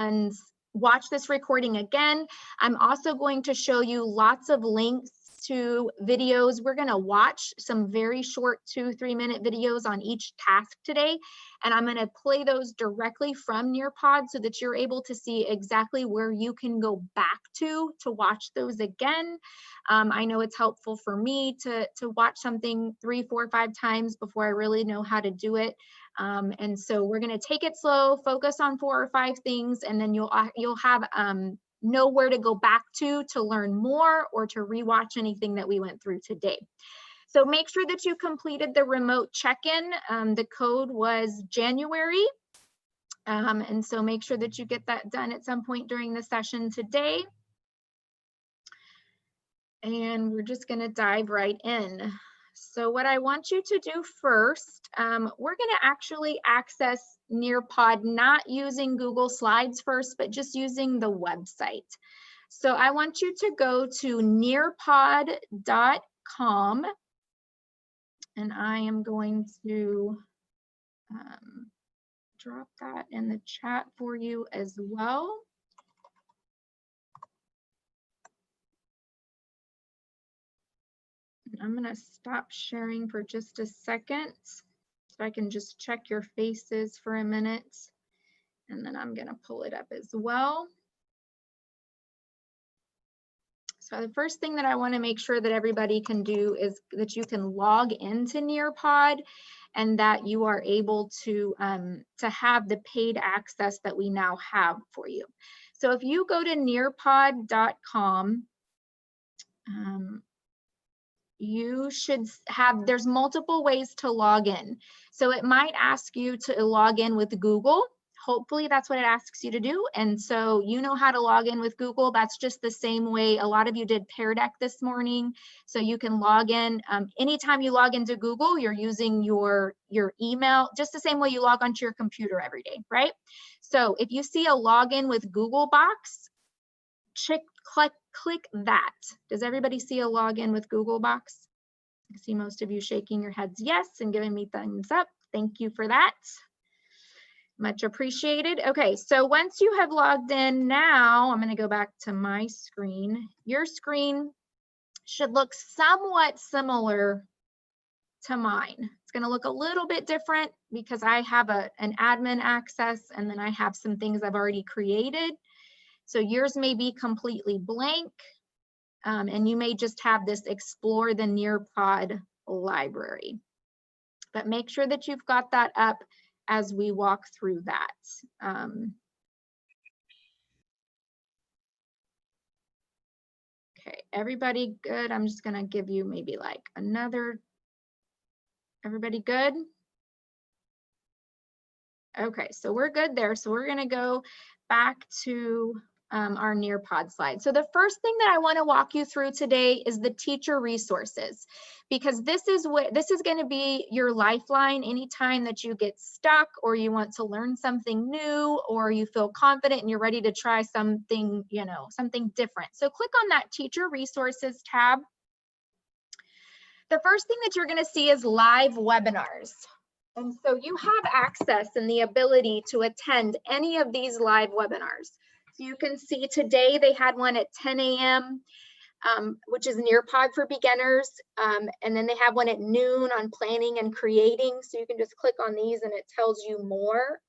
and watch this recording again. I'm also going to show you lots of links to videos. We're going to watch some very short 2-3 minute videos on each task today, and I'm going to play those directly from Nearpod so that you're able to see exactly where you can go back to watch those again. I know it's helpful for me to watch something 3, 4, 5 times before I really know how to do it. And so we're going to take it slow, focus on 4 or 5 things, and then you'll have know where to go back to learn more or to rewatch anything that we went through today. So make sure that you completed the remote check-in. The code was January. And so make sure that you get that done at some point during the session today. And we're just going to dive right in. So what I want you to do first, we're going to actually access Nearpod, not using Google Slides first, but just using the website. So I want you to go to nearpod.com, and I am going to drop that in the chat for you as well. I'm going to stop sharing for just a second so I can just check your faces for a minute, and then I'm going to pull it up as well. So the first thing that I want to make sure that everybody can do is that you can log into Nearpod and that you are able to have the paid access that we now have for you. So if you go to nearpod.com, you should have, there's multiple ways to log in. So it might ask you to log in with Google. Hopefully that's what it asks you to do. And so you know how to log in with Google. That's just the same way a lot of you did Pear Deck this morning. So you can log in. Anytime you log into Google, you're using your email, just the same way you log onto your computer every day, right? So if you see a login with Google box, click that. Does everybody see a login with Google box? I see most of you shaking your heads yes and giving me thumbs up. Thank you for that. Much appreciated. Okay, so once you have logged in, now I'm going to go back to my screen. Your screen should look somewhat similar to mine. It's going to look a little bit different because I have an admin access, and then I have some things I've already created. So yours may be completely blank, and you may just have this Explore the Nearpod library. But make sure that you've got that up as we walk through that. Okay, everybody good? I'm just gonna give you maybe like another, everybody good? Okay, so we're good there. So we're gonna go back to our Nearpod slide. So the first thing that I want to walk you through today is the teacher resources, because this is going to be your lifeline anytime that you get stuck or you want to learn something new or you feel confident and you're ready to try something, something different. So click on that teacher resources tab. The first thing that you're going to see is live webinars. And so you have access and the ability to attend any of these live webinars. So you can see today they had one at 10 a.m., which is Nearpod for beginners. And then they have one at noon on planning and creating. So you can just click on these and it tells you more.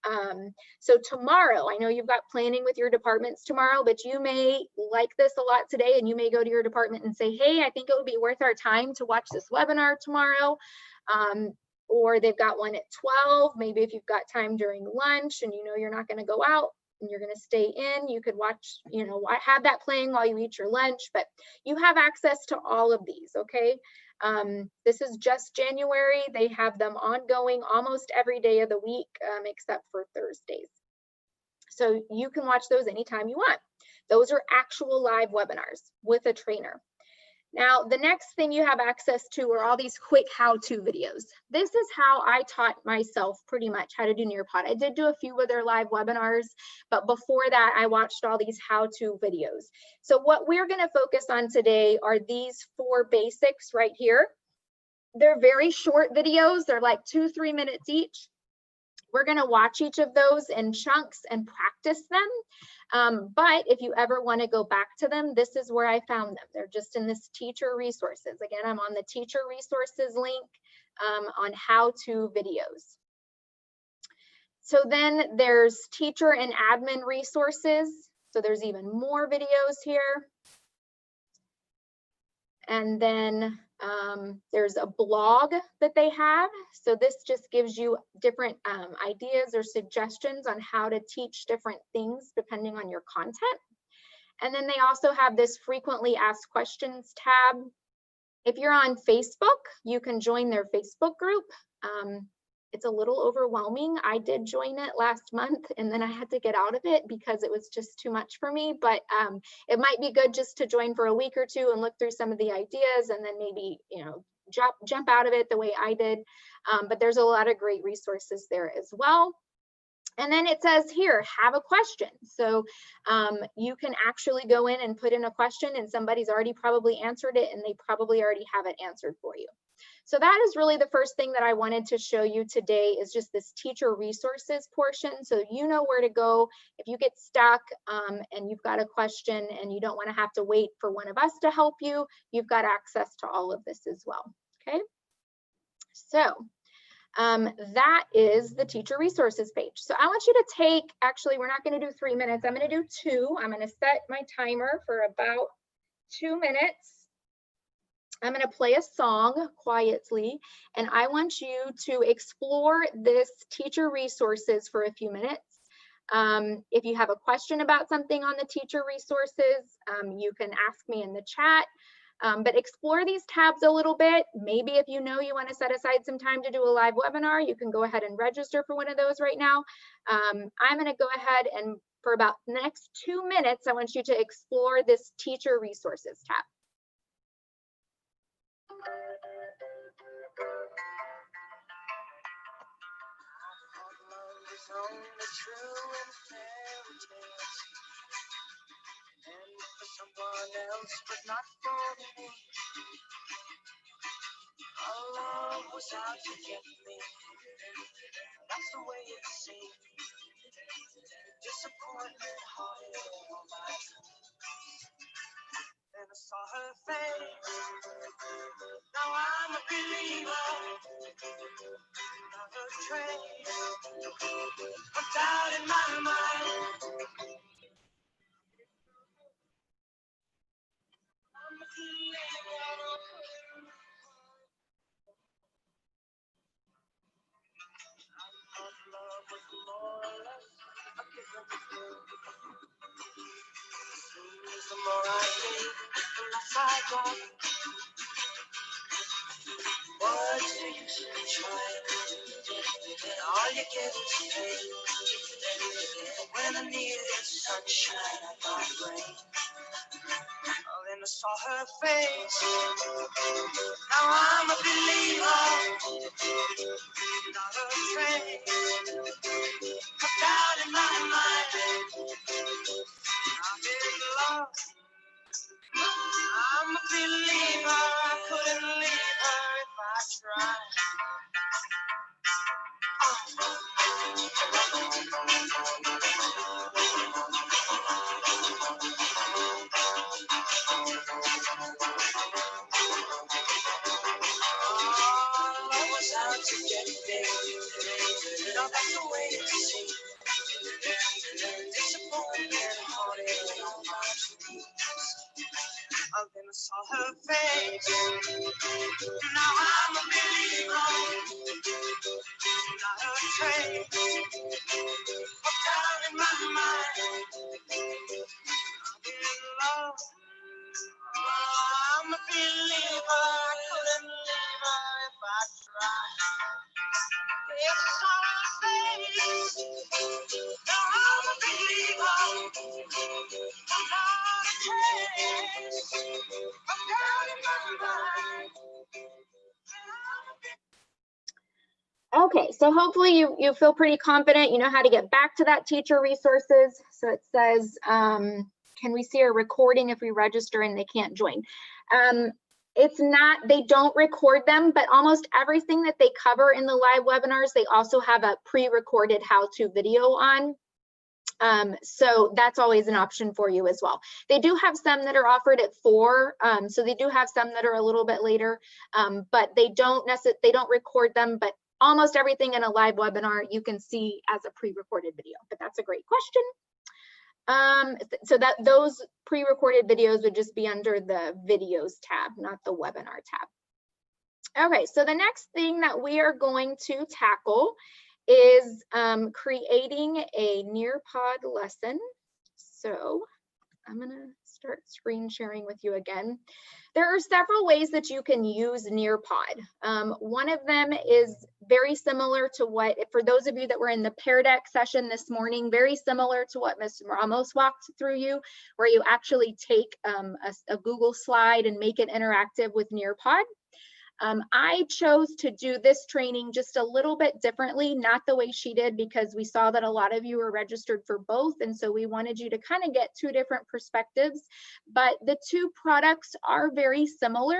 So tomorrow, I know you've got planning with your departments tomorrow, but you may like this a lot today and you may go to your department and say, hey, I think it would be worth our time to watch this webinar tomorrow. Or they've got one at 12. Maybe if you've got time during lunch and you know you're not going to go out and you're going to stay in, you could watch, have that playing while you eat your lunch, but you have access to all of these, okay? This is just January. They have them ongoing almost every day of the week, except for Thursdays. So you can watch those anytime you want. Those are actual live webinars with a trainer. Now, the next thing you have access to are all these quick how-to videos. This is how I taught myself pretty much how to do Nearpod. I did do a few other live webinars, but before that, I watched all these how-to videos. So what we're going to focus on today are these 4 basics right here. They're very short videos. They're like 2-3 minutes each. We're going to watch each of those in chunks and practice them. But if you ever want to go back to them, this is where I found them. They're just in this teacher resources. Again, I'm on the teacher resources link on how-to videos. So then there's teacher and admin resources. So there's even more videos here. And then there's a blog that they have. So this just gives you different ideas or suggestions on how to teach different things depending on your content. And then they also have this frequently asked questions tab. If you're on Facebook, you can join their Facebook group. It's a little overwhelming. I did join it last month and then I had to get out of it because it was just too much for me. But it might be good just to join for a week or two and look through some of the ideas and then maybe, you know, jump out of it the way I did. But there's a lot of great resources there as well. And then it says here, have a question. So you can actually go in and put in a question and somebody's already probably answered it and they probably already have it answered for you. So that is really the first thing that I wanted to show you today is just this teacher resources portion. So you know where to go if you get stuck and you've got a question and you don't want to have to wait for one of us to help you, you've got access to all of this as well, okay? So that is the teacher resources page. So I want you to take, actually, we're not going to do 3 minutes. I'm going to do 2. I'm going to set my timer for about 2 minutes. I'm going to play a song quietly, and I want you to explore this teacher resources for a few minutes. If you have a question about something on the teacher resources, you can ask me in the chat. But explore these tabs a little bit. Maybe if you know you want to set aside some time to do a live webinar, you can go ahead and register for one of those right now. I'm going to go ahead and for about the next 2 minutes, I want you to explore this teacher resources tab. And for someone else, but not for me. Our love was out to get me. That's the way it seemed. Disappointment haunted all my dreams. Then I saw her face. Now I'm a believer. Not a trace of doubt in my mind. Love was more or less a given. The more I gave, the less I got. What's the use of trying? All you get is pain. When I needed sunshine, I got rain. Oh, then I saw her face. Now I'm a believer. Not a trace of doubt in my mind. I'm in love. I'm a believer. I couldn't leave her if I tried. I was out to get me. No, that's the way it seemed. Disappointment haunted all my dreams. Oh, then I saw her face. Now I'm a believer. Not a trace of doubt in my mind. I'm in love. I'm a believer. I couldn't leave her if I tried. Yes, I saw her face. Now I'm a believer. I'm not a trace of doubt in my mind. Okay, so hopefully you feel pretty confident. You know how to get back to that teacher resources. So it says, can we see a recording if we register and they can't join? It's not, they don't record them, but almost everything that they cover in the live webinars, they also have a pre-recorded how-to video on. So that's always an option for you as well. They do have some that are offered at 4, so they do have some that are a little bit later, but they don't record them, but almost everything in a live webinar you can see as a pre-recorded video. But that's a great question. So that those pre-recorded videos would just be under the videos tab, not the webinar tab. Okay, so the next thing that we are going to tackle is creating a Nearpod lesson. So I'm gonna start screen sharing with you again. There are several ways that you can use Nearpod. One of them is very similar to what, for those of you that were in the Pear Deck session this morning, very similar to what Ms. Ramos walked through you, where you actually take a Google slide and make it interactive with Nearpod. I chose to do this training just a little bit differently, not the way she did, because we saw that a lot of you were registered for both. And so we wanted you to kind of get 2 different perspectives, but the 2 products are very similar.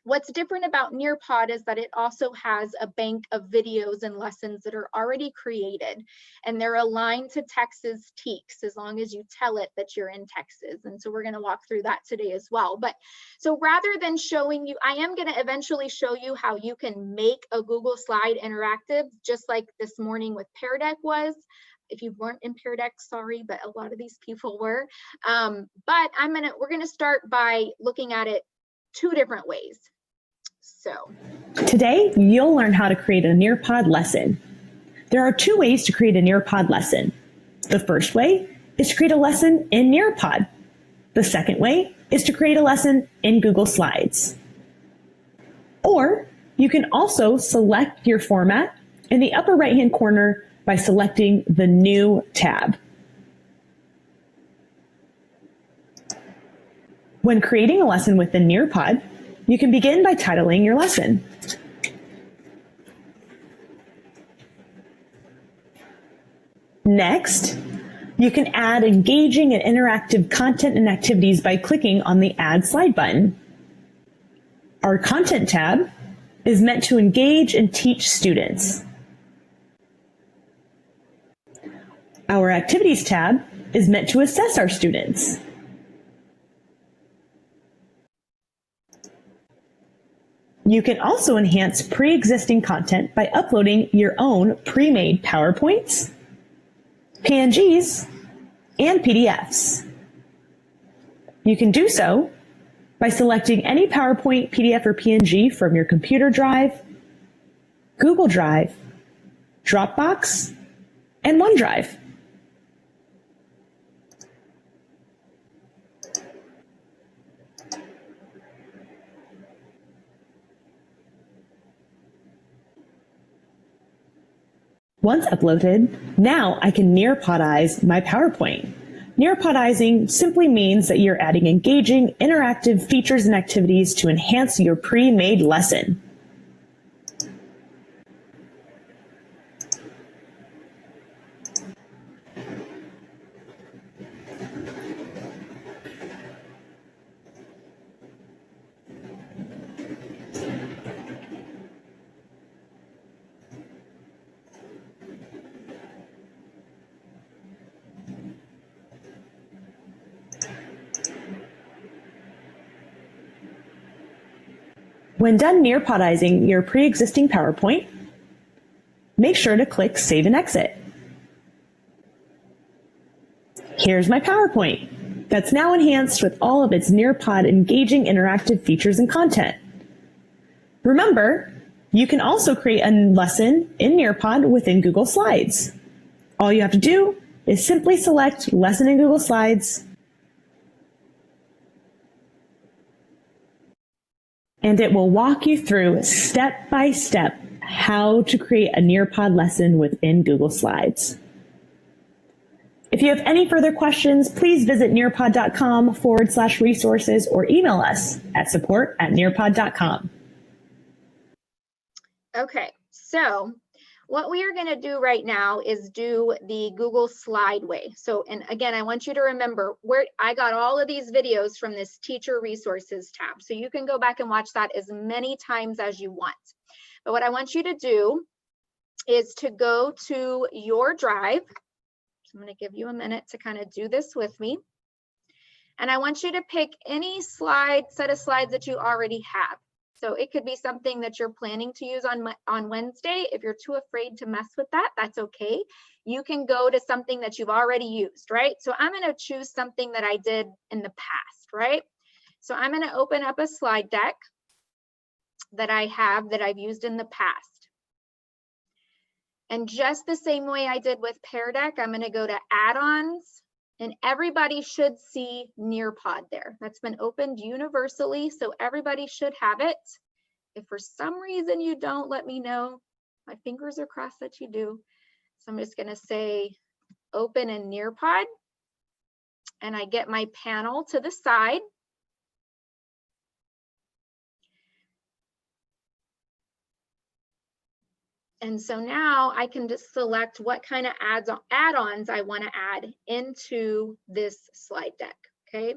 What's different about Nearpod is that it also has a bank of videos and lessons that are already created, and they're aligned to Texas TEKS as long as you tell it that you're in Texas. And so we're going to walk through that today as well. But so rather than showing you, I am going to eventually show you how you can make a Google slide interactive, just like this morning with Pear Deck was. If you weren't in Pear Deck, sorry, but a lot of these people were. But we're gonna start by looking at it 2 different ways. So today you'll learn how to create a Nearpod lesson. There are 2 ways to create a Nearpod lesson. The first way is to create a lesson in Nearpod. The second way is to create a lesson in Google Slides. Or you can also select your format in the upper right-hand corner by selecting the New tab. When creating a lesson within Nearpod, you can begin by titling your lesson. Next, you can add engaging and interactive content and activities by clicking on the Add Slide button. Our Content tab is meant to engage and teach students. Our Activities tab is meant to assess our students. You can also enhance pre-existing content by uploading your own pre-made PowerPoints, PNGs, and PDFs. You can do so by selecting any PowerPoint, PDF, or PNG from your computer drive, Google Drive, Dropbox, and OneDrive. Once uploaded, now I can Nearpodize my PowerPoint. Nearpodizing simply means that you're adding engaging, interactive features and activities to enhance your pre-made lesson. When done Nearpodizing your pre-existing PowerPoint, make sure to click Save and Exit. Here's my PowerPoint that's now enhanced with all of its Nearpod engaging interactive features and content. Remember, you can also create a lesson in Nearpod within Google Slides. All you have to do is simply select Lesson in Google Slides, and it will walk you through step by step how to create a Nearpod lesson within Google Slides. If you have any further questions, please visit nearpod.com/resources or email us at support@nearpod.com. Okay, so what we are going to do right now is do the Google Slide way. So, and again, I want you to remember where I got all of these videos from this teacher resources tab. So you can go back and watch that as many times as you want. But what I want you to do is to go to your drive. So I'm going to give you a minute to kind of do this with me. And I want you to pick any set of slides that you already have. So it could be something that you're planning to use on Wednesday. If you're too afraid to mess with that, that's okay. You can go to something that you've already used, right? So I'm going to choose something that I did in the past, right? So I'm going to open up a slide deck that I have that I've used in the past. And just the same way I did with Pear Deck, I'm going to go to add-ons. And everybody should see Nearpod there. That's been opened universally, so everybody should have it. If for some reason you don't, let me know. My fingers are crossed that you do. So I'm just gonna say open in Nearpod, and I get my panel to the side. And so now I can just select what kind of add-ons I want to add into this slide deck, okay?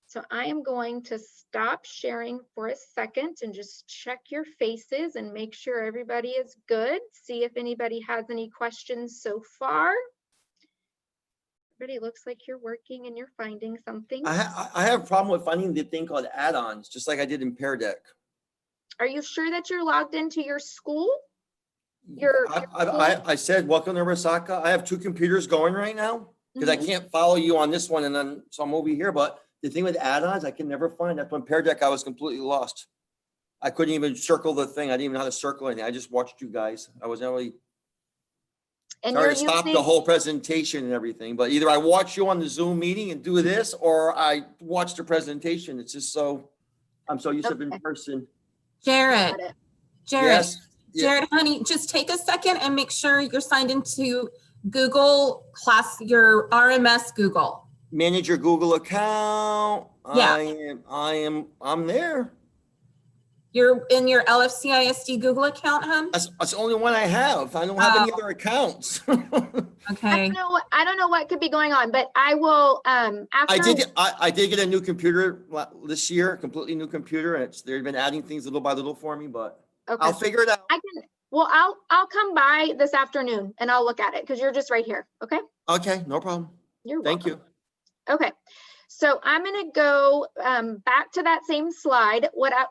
So I am going to stop sharing for a second and just check your faces and make sure everybody is good. See if anybody has any questions so far. Everybody looks like you're working and you're finding something. I have a problem with finding the thing called add-ons, just like I did in Pear Deck. Are you sure that you're logged into your school? I said, welcome to Risaka. I have 2 computers going right now because I can't follow you on this one. And then, so I'm over here, but the thing with add-ons, I can never find. That's when Pear Deck, I was completely lost. I couldn't even circle the thing. I didn't even know how to circle anything. I just watched you guys. I wasn't really, sorry to stop the whole presentation and everything, but either I watch you on the Zoom meeting and do this, or I watch the presentation. It's just so, I'm so used to in person. Jared, Yes. Jared, honey, just take a second and make sure you're signed into Google your RMS Google. Manage your Google account. Yeah. I'm there. You're in your LFCISD Google account, hon? That's the only one I have. I don't have any other accounts. Okay. I don't know what could be going on, but I will after I did get a new computer this year, completely new computer, and they've been adding things little by little for me, but okay. I'll figure it out. I'll come by this afternoon and I'll look at it because you're just right here. Okay. Okay, no problem. You're welcome. Thank you. Okay. So I'm going to go back to that same slide. I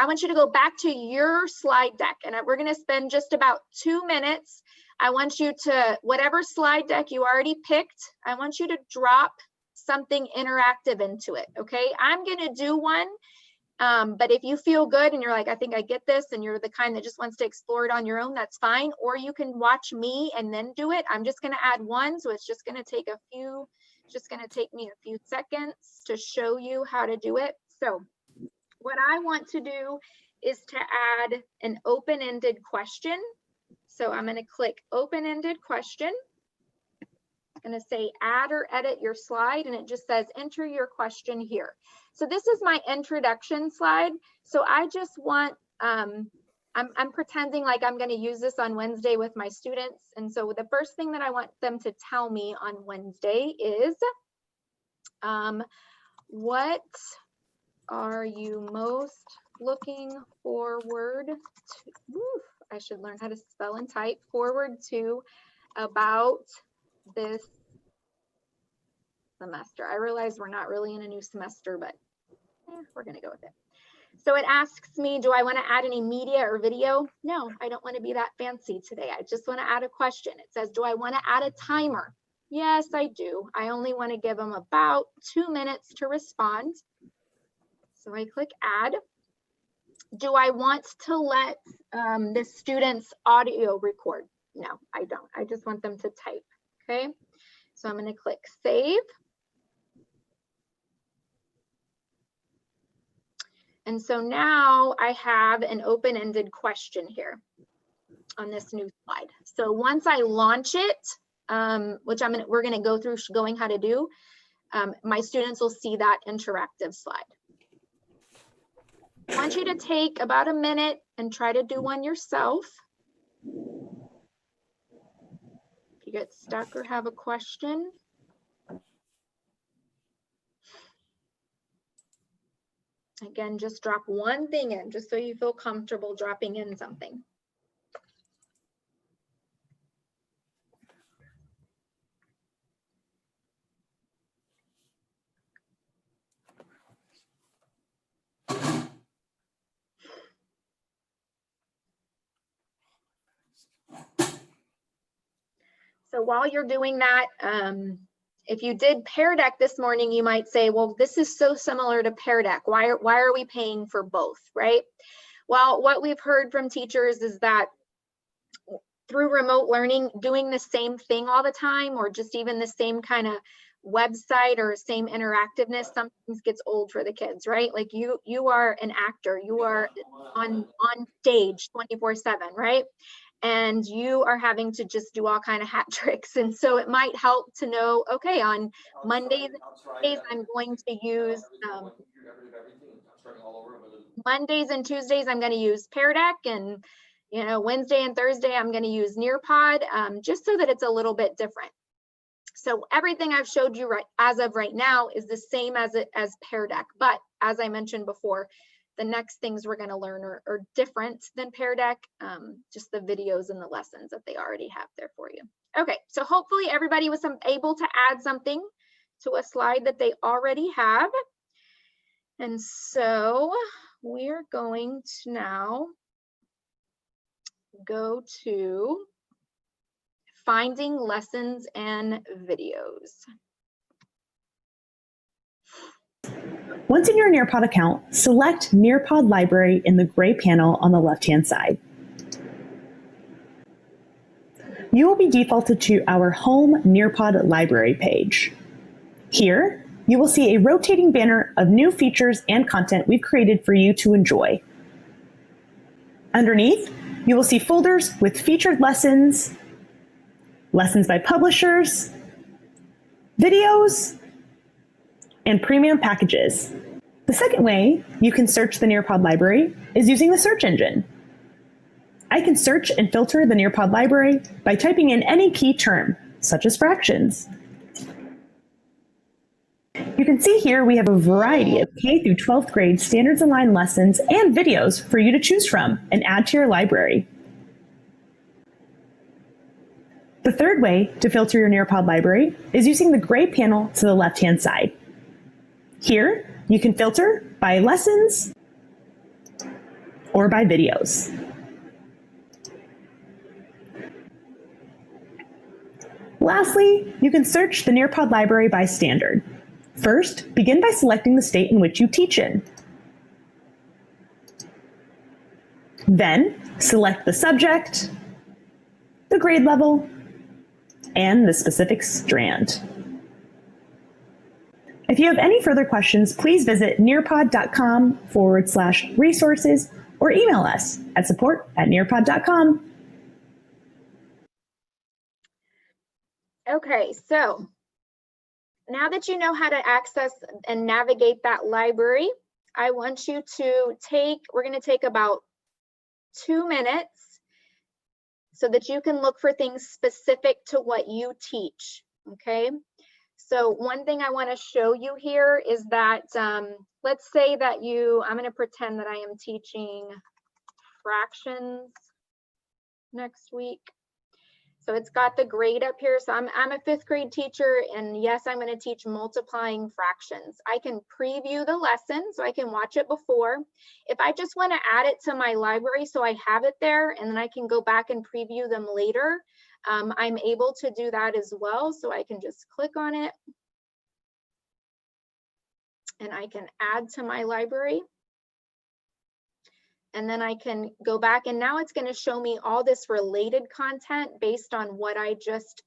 want you to go back to your slide deck, and we're going to spend just about 2 minutes. I want you to, whatever slide deck you already picked, I want you to drop something interactive into it. Okay. I'm going to do one. But if you feel good and you're like, I think I get this, and you're the kind that just wants to explore it on your own, that's fine. Or you can watch me and then do it. I'm just going to add one. So it's just going to take me a few seconds to show you how to do it. So what I want to do is to add an open-ended question. So I'm going to click open-ended question. I'm going to say add or edit your slide, and it just says enter your question here. So this is my introduction slide. So I just want, I'm pretending like I'm going to use this on Wednesday with my students. And so the first thing that I want them to tell me on Wednesday is, what are you most looking forward to? I should learn how to spell and type forward to about this semester. I realize we're not really in a new semester, but we're going to go with it. So it asks me, do I want to add any media or video? No, I don't want to be that fancy today. I just want to add a question. It says, do I want to add a timer? Yes, I do. I only want to give them about 2 minutes to respond. So I click add. Do I want to let the students audio record? No, I don't. I just want them to type. Okay. So I'm going to click save. And so now I have an open-ended question here on this new slide. So once I launch it, which we're going to go through showing how to do, my students will see that interactive slide. I want you to take about a minute and try to do one yourself. you get stuck or have a question, again, just drop one thing in, just so you feel comfortable dropping in something. So while you're doing that, if you did Pear Deck this morning, you might say, well, this is so similar to Pear Deck. Why are we paying for both, right? Well, what we've heard from teachers is that through remote learning, doing the same thing all the time, or just even the same kind of website or same interactiveness, sometimes gets old for the kids, right? Like you are an actor, you are on stage 24/7, right? And you are having to just do all kind of hat tricks. And so it might help to know, okay, on Mondays I'm going to use Mondays and Tuesdays I'm going to use Pear Deck, and Wednesday and Thursday I'm going to use Nearpod, just so that it's a little bit different. So everything I've showed you as of right now is the same as Pear Deck, but as I mentioned before, the next things we're going to learn are different than Pear Deck, just the videos and the lessons that they already have there for you. Okay, so hopefully everybody was able to add something to a slide that they already have. And so we're going to now go to finding lessons and videos. Once in your Nearpod account, select Nearpod Library in the gray panel on the left-hand side. You will be defaulted to our home Nearpod Library page. Here, you will see a rotating banner of new features and content we've created for you to enjoy. Underneath, you will see folders with featured lessons, lessons by publishers, videos, and premium packages. The second way you can search the Nearpod library is using the search engine. I can search and filter the Nearpod library by typing in any key term, such as fractions. You can see here we have a variety of K through 12th grade standards aligned lessons and videos for you to choose from and add to your library. The third way to filter your Nearpod library is using the gray panel to the left-hand side. Here, you can filter by lessons or by videos. Lastly, you can search the Nearpod library by standard. First, begin by selecting the state in which you teach in. Then, select the subject, the grade level, and the specific strand. If you have any further questions, please visit nearpod.com/resources or email us at support@nearpod.com. Okay, so now that you know how to access and navigate that library, I want you to we're going to take about 2 minutes so that you can look for things specific to what you teach, okay? So one thing I want to show you here is that, let's say that I'm going to pretend that I am teaching fractions next week. So it's got the grade up here. So I'm a 5th grade teacher, and yes, I'm going to teach multiplying fractions. I can preview the lesson so I can watch it before. If I just want to add it to my library so I have it there and then I can go back and preview them later, I'm able to do that as well. So I can just click on it and I can add to my library. And then I can go back, and now it's going to show me all this related content based on what I just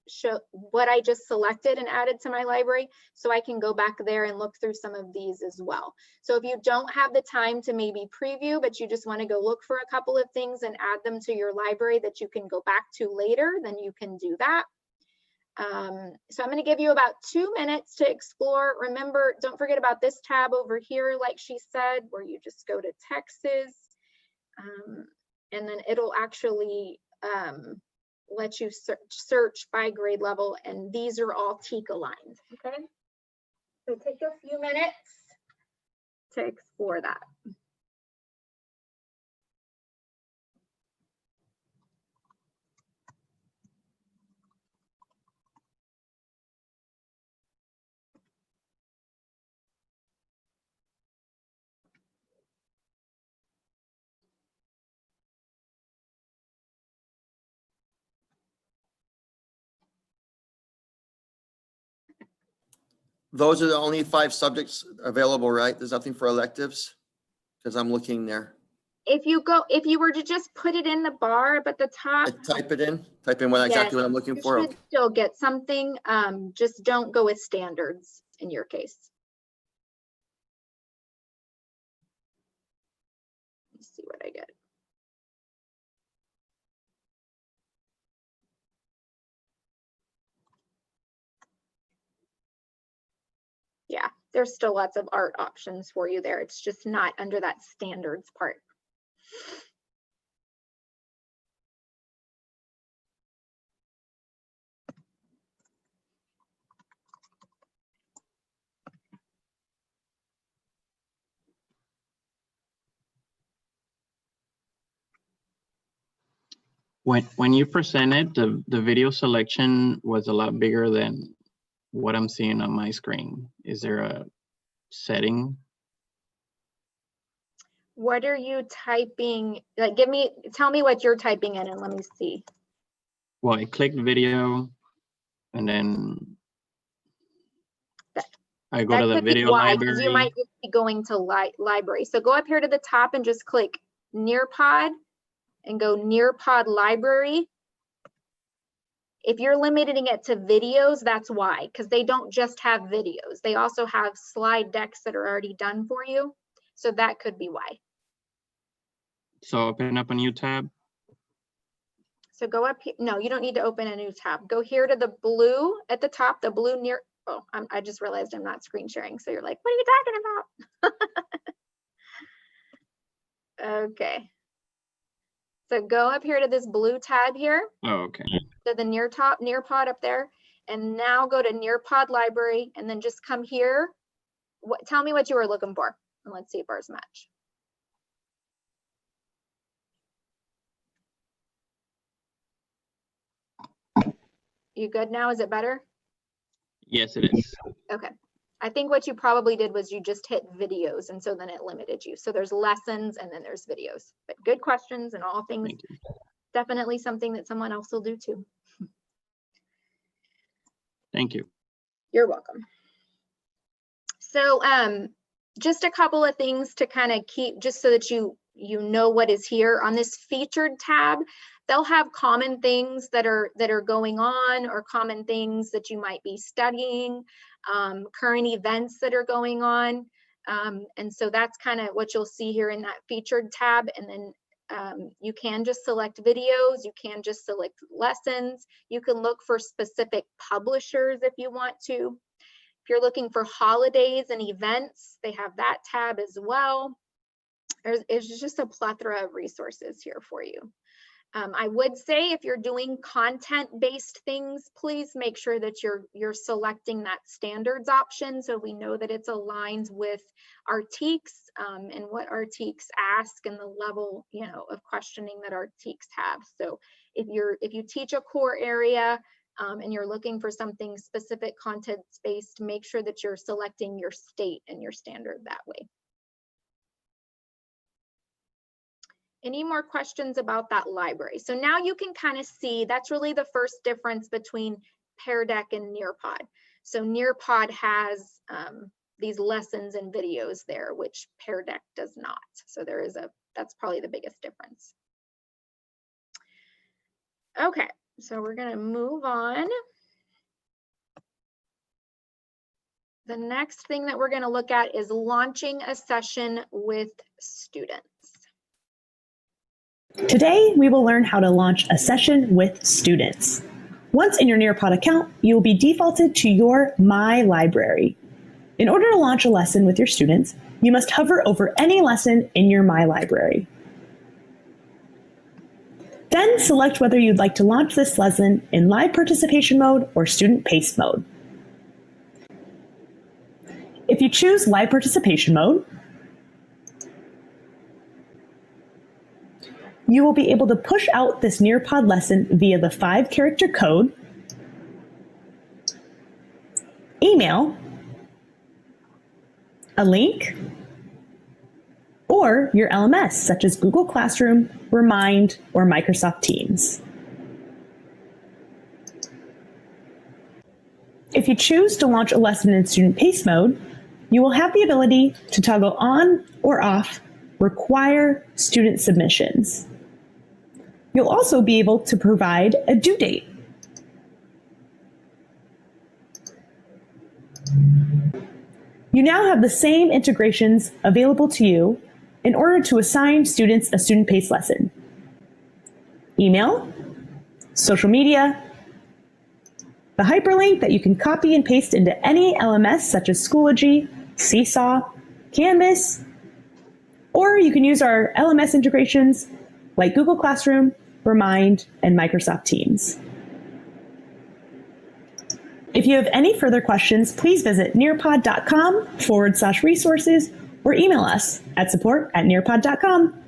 selected and added to my library. So I can go back there and look through some of these as well. So if you don't have the time to maybe preview, but you just want to go look for a couple of things and add them to your library that you can go back to later, then you can do that. So I'm going to give you about 2 minutes to explore. Remember, don't forget about this tab over here, like she said, where you just go to Texas. And then it'll actually let you search by grade level, and these are all TEAC aligned, okay? So take a few minutes to explore that. Those are the only 5 subjects available, right? There's nothing for electives? Because I'm looking there. If you were to just put it in the bar up at the top, Type in what exactly what I'm looking you for. should Okay. still get something. Just don't go with standards in your case. Let's see what I get. Yeah, there's still lots of art options for you there. It's just not under that standards part. When you presented, the video selection was a lot bigger than what I'm seeing on my screen. Is there a setting? What are you typing? Like, tell me what you're typing in and let me see. Well, I clicked video and then I go to the That could be video why, because you library. might just be going to library. So go up here to the top and just click Nearpod and go Nearpod Library. If you're limiting it to videos, that's why, because they don't just have videos. They also have slide decks that are already done for you. So that could be why. So open up a new tab. So go up here. No, you don't need to open a new tab. Go here to the blue at the top, the blue near. Oh, I just realized I'm not screen sharing. So you're like, what are you talking about? Okay. So go up here to this blue tab here. Oh, okay. To the Nearpod up there. And now go to Nearpod Library and then just come here. Tell me what you were looking for. And let's see if ours match. You good now? Is it better? Yes, it is. Okay. I think what you probably did was you just hit videos, and so then it limited you. So there's lessons and then there's videos. But good questions and all things. Thank you. Definitely something that someone else will do too. Thank you. You're welcome. So just a couple of things to kind of keep, just so that you know what is here on this featured tab. They'll have common things that are going on, or common things that you might be studying, current events that are going on. And so that's kind of what you'll see here in that featured tab. And then you can just select videos, you can just select lessons. You can look for specific publishers if you want to. If you're looking for holidays and events, they have that tab as well. There's just a plethora of resources here for you. I would say if you're doing content-based things, please make sure that you're selecting that standards option, so we know that it's aligned with our TEACs and what our TEACs ask and the level, of questioning that our TEACs have. So if you teach a core area and you're looking for something specific content-based, make sure that you're selecting your state and your standard that way. Any more questions about that library? So now you can kind of see that's really the first difference between Pear Deck and Nearpod. So Nearpod has these lessons and videos there, which Pear Deck does not. So that's probably the biggest difference. Okay, so we're gonna move on. The next thing that we're gonna look at is launching a session with students. Today, we will learn how to launch a session with students. Once in your Nearpod account, you will be defaulted to your My Library. In order to launch a lesson with your students, you must hover over any lesson in your My Library. Then select whether you'd like to launch this lesson in live participation mode or student paced mode. If you choose live participation mode, you will be able to push out this Nearpod lesson via the 5-character code, email, a link, or your LMS, such as Google Classroom, Remind, or Microsoft Teams. If you choose to launch a lesson in student pace mode, you will have the ability to toggle on or off require student submissions. You'll also be able to provide a due date. You now have the same integrations available to you in order to assign students a student pace lesson. Email, social media, the hyperlink that you can copy and paste into any LMS such as Schoology, Seesaw, Canvas, or you can use our LMS integrations like Google Classroom, Remind, and Microsoft Teams. If you have any further questions, please visit nearpod.com/resources or email us at support@nearpod.com.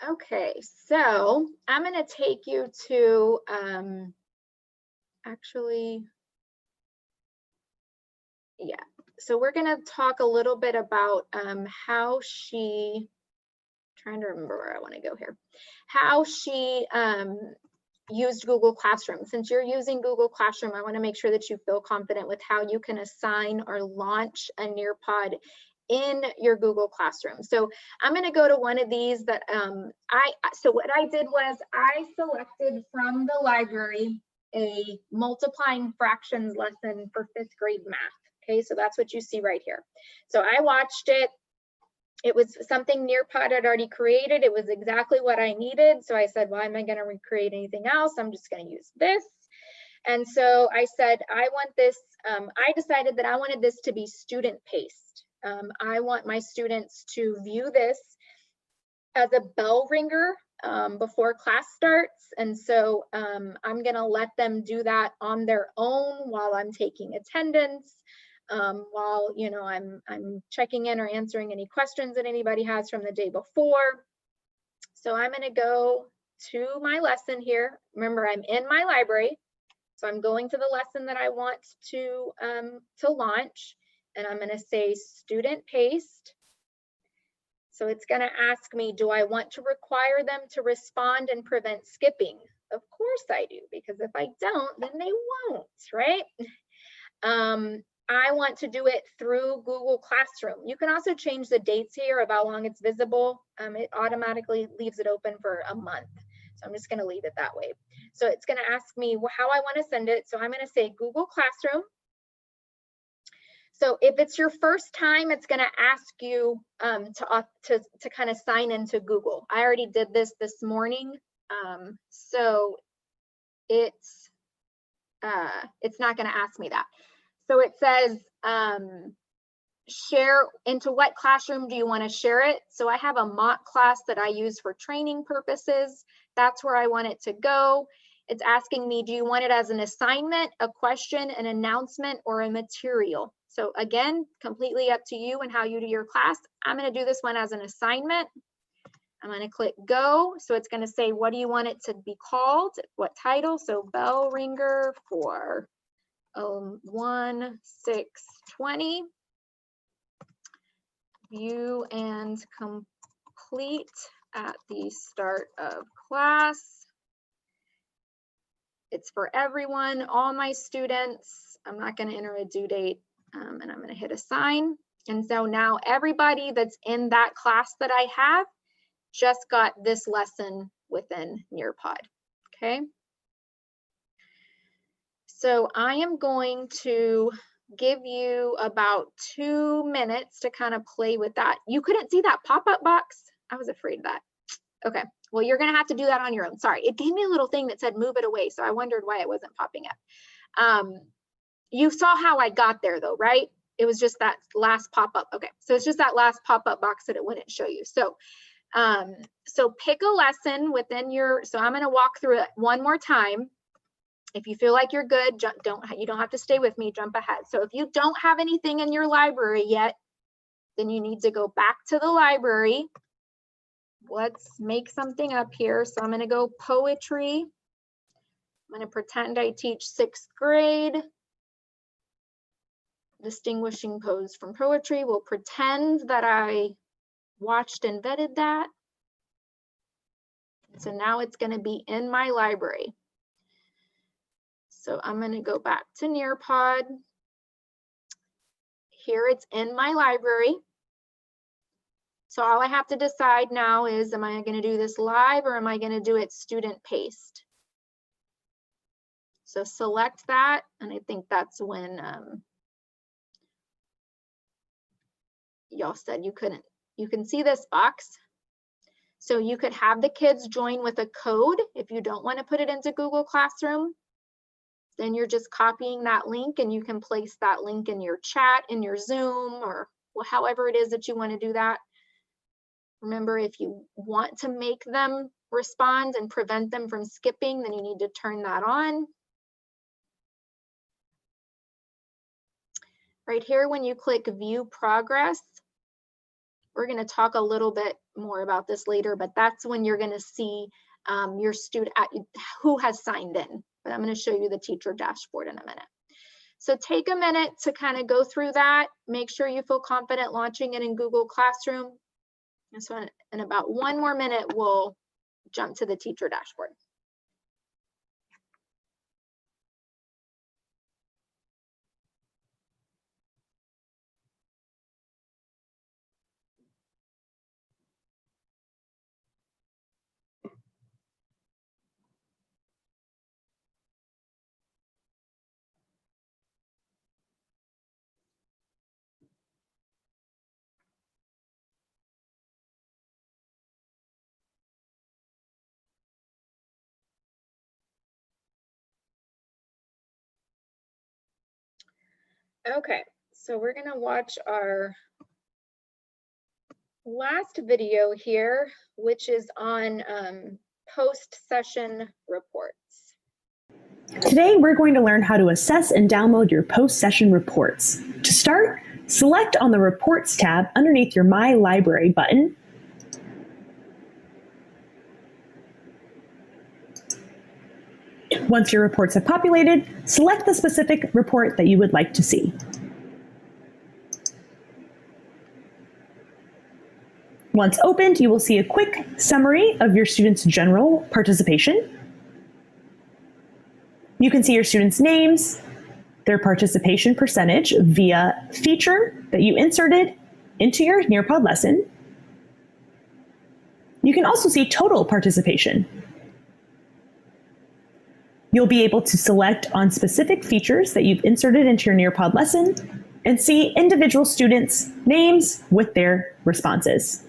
Okay, so I'm going to take you to so we're going to talk a little bit about how she, trying to remember where I want to go here, how she used Google Classroom. Since you're using Google Classroom, I want to make sure that you feel confident with how you can assign or launch a Nearpod in your Google Classroom. So I'm going to go to one of these that so what I did was I selected from the library a multiplying fractions lesson for 5th grade math. Okay, so that's what you see right here. So I watched it. It was something Nearpod had already created. It was exactly what I needed. So I said, why am I going to recreate anything else? I'm just going to use this. And so I said, I want this. I decided that I wanted this to be student paced. I want my students to view this as a bell ringer before class starts. And so I'm going to let them do that on their own while I'm taking attendance. While I'm checking in or answering any questions that anybody has from the day before. So I'm going to go to my lesson here. Remember, I'm in my library, so I'm going to the lesson that I want to launch, and I'm going to say student paced. So it's going to ask me, do I want to require them to respond and prevent skipping? Of course I do, because if I don't, then they won't, right? I want to do it through Google Classroom. You can also change the dates here of how long it's visible. It automatically leaves it open for a month. So I'm just going to leave it that way. So it's going to ask me how I want to send it. So I'm going to say Google Classroom. So if it's your first time, it's going to ask you to kind of sign into Google. I already did this morning. So it's not going to ask me that. So it says, share into what classroom do you want to share it? So I have a mock class that I use for training purposes. That's where I want it to go. It's asking me, do you want it as an assignment, a question, an announcement, or a material? So again, completely up to you and how you do your class. I'm going to do this one as an assignment. I'm going to click go. So it's going to say, what do you want it to be called? What title? So bell ringer for 1-6-20, view and complete at the start of class. It's for everyone, all my students. I'm not going to enter a due date, and I'm going to hit assign. And so now everybody that's in that class that I have just got this lesson within Nearpod. Okay. So I am going to give you about 2 minutes to kind of play with that. You couldn't see that pop-up box? I was afraid of that. Okay, well, you're gonna have to do that on your own. Sorry, it gave me a little thing that said move it away, so I wondered why it wasn't popping up. You saw how I got there though, right? It was just that last pop-up. Okay, so it's just that last pop-up box that it wouldn't show you. So So pick a lesson within your, so I'm going to walk through it one more time. If you feel like you're good, you don't have to stay with me, jump ahead. So if you don't have anything in your library yet, then you need to go back to the library. Let's make something up here. So I'm going to go poetry. I'm going to pretend I teach 6th grade. Distinguishing prose from poetry. We'll pretend that I watched and vetted that. So now it's going to be in my library. So I'm going to go back to Nearpod. Here it's in my library. So all I have to decide now is, am I going to do this live or am I going to do it student paced? So select that, and I think that's when y'all said you couldn't. You can see this box. So you could have the kids join with a code if you don't want to put it into Google Classroom. Then you're just copying that link and you can place that link in your chat, in your Zoom, or however it is that you want to do that. Remember, if you want to make them respond and prevent them from skipping, then you need to turn that on. Right here, when you click View Progress, we're going to talk a little bit more about this later, but that's when you're going to see your student who has signed in. But I'm going to show you the teacher dashboard in a minute. So take a minute to kind of go through that. Make sure you feel confident launching it in Google Classroom. And so in about 1 more minute, we'll jump to the teacher dashboard. Okay, so we're going to watch our last video here, which is on post-session reports. Today, we're going to learn how to assess and download your post-session reports. To start, select on the Reports tab underneath your My Library button. Once your reports have populated, select the specific report that you would like to see. Once opened, you will see a quick summary of your students' general participation. You can see your students' names, their participation percentage via feature that you inserted into your Nearpod lesson. You can also see total participation. You'll be able to select on specific features that you've inserted into your Nearpod lesson and see individual students' names with their responses.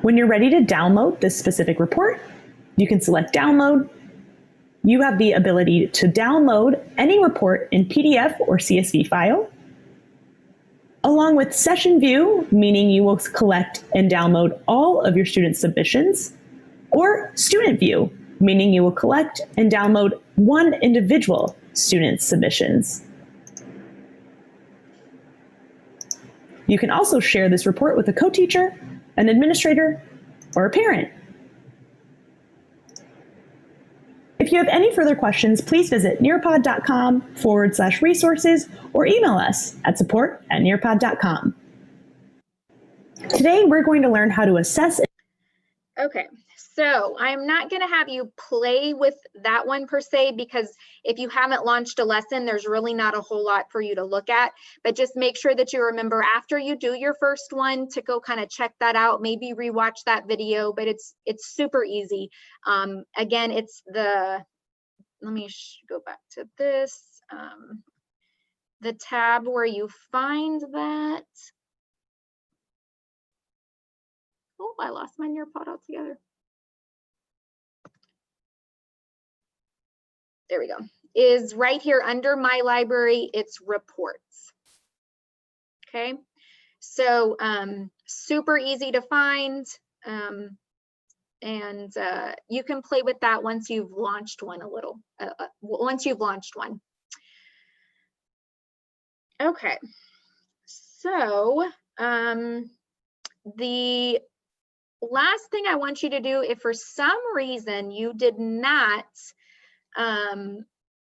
When you're ready to download this specific report, you can select Download. You have the ability to download any report in PDF or CSV file, along with Session View, meaning you will collect and download all of your student submissions, or Student View, meaning you will collect and download one individual student's submissions. You can also share this report with a co-teacher, an administrator, or a parent. If you have any further questions, please visit nearpod.com/resources or email us at support@nearpod.com. Today, we're going to learn how to assess. Okay, so I'm not going to have you play with that one per se, because if you haven't launched a lesson, there's really not a whole lot for you to look at, but just make sure that you remember after you do your first one to go kind of check that out, maybe rewatch that video, but it's super easy. Again, it's let me go back to this, the tab where you find that. Oh, I lost my Nearpod altogether. there we go, is right here under My Library. It's reports. Okay, so super easy to find. And you can play with that once you've launched one once you've launched one. Okay, so the last thing I want you to do, if for some reason you did not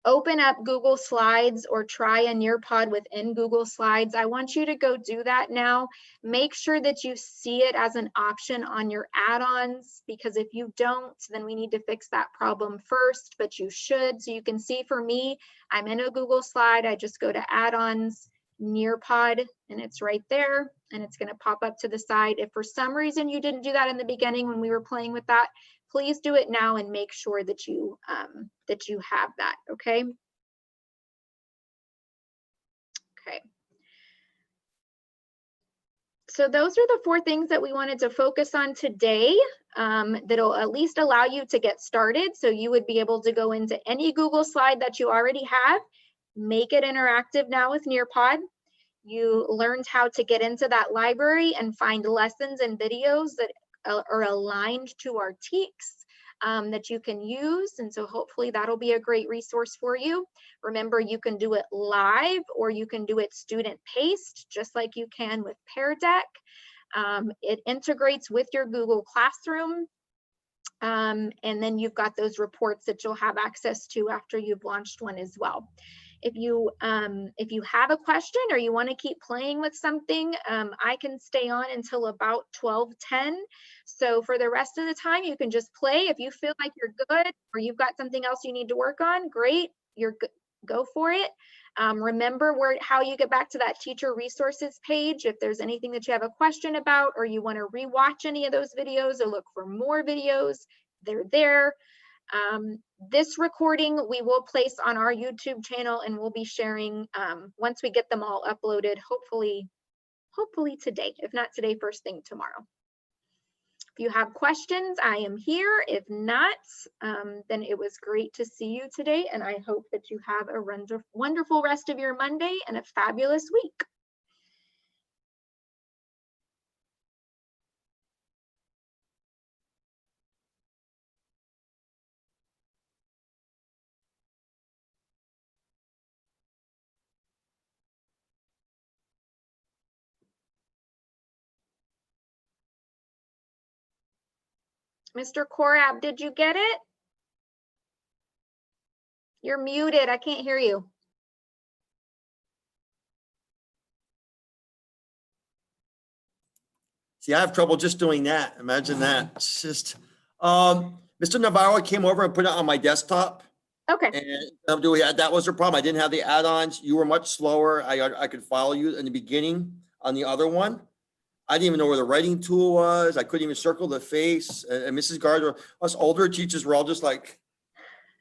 open up Google Slides or try a Nearpod within Google Slides, I want you to go do that now. Make sure that you see it as an option on your add-ons, because if you don't, then we need to fix that problem first, but you should. So you can see for me, I'm in a Google Slide. I just go to add-ons, Nearpod, and it's right there, and it's going to pop up to the side. If for some reason you didn't do that in the beginning when we were playing with that, please do it now and make sure that you have that. Okay. Okay. So those are the 4 things that we wanted to focus on today, that'll at least allow you to get started. So you would be able to go into any Google slide that you already have, make it interactive now with Nearpod. You learned how to get into that library and find lessons and videos that are aligned to our TEKS that you can use. And so hopefully that'll be a great resource for you. Remember, you can do it live or you can do it student paced, just like you can with Pear Deck. It integrates with your Google Classroom. And then you've got those reports that you'll have access to after you've launched one as well. If you have a question or you want to keep playing with something, I can stay on until about 12:10. So for the rest of the time, you can just play. If you feel like you're good or you've got something else you need to work on, great, you're good, go for it. Remember how you get back to that teacher resources page. If there's anything that you have a question about or you want to rewatch any of those videos or look for more videos, they're there. This recording we will place on our YouTube channel and we'll be sharing once we get them all uploaded, hopefully today. If not today, first thing tomorrow. If you have questions, I am here. If not, then it was great to see you today, and I hope that you have a wonderful rest of your Monday and a fabulous week. Mr. Korab, did you get it? You're muted. I can't hear you. See, I have trouble just doing that. Imagine that. It's just, Mr. Navarro came over and put it on my desktop. Okay. And that was the problem. I didn't have the add-ons. You were much slower. I could follow you in the beginning on the other one. I didn't even know where the writing tool was. I couldn't even circle the face. And Mrs. Gardner, us older teachers were all just like,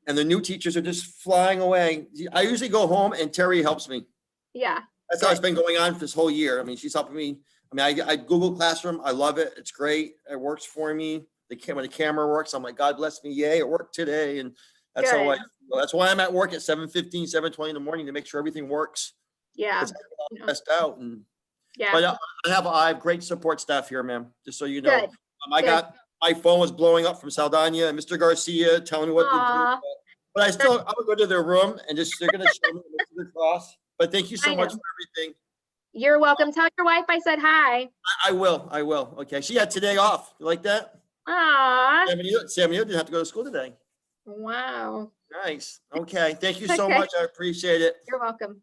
and the new teachers are just flying away. I usually go home and Terry helps me. Yeah. That's how it's been going on for this whole year. I mean, she's helping me. I mean, I Google Classroom. I love it. It's great. It works for me. When the camera works, I'm like, God bless me. Yay, it worked today. And that's how that's why I'm at work at 7:15, 7:20 in the morning to make sure everything works. Yeah. I'm messed out. And yeah. But I have great support staff here, ma'am. Just so you know. Good. Got my phone was blowing up from Saldana and Mr. Garcia telling me what to do. But I would go to their room and they're gonna show me the cross. But thank you so much for everything. You're welcome. Tell your wife I said hi. I will. Okay. She had today off. You like that? Aw. Samuel didn't have to go to school today. Wow. Nice. Okay. Thank you so much. I appreciate it. You're welcome.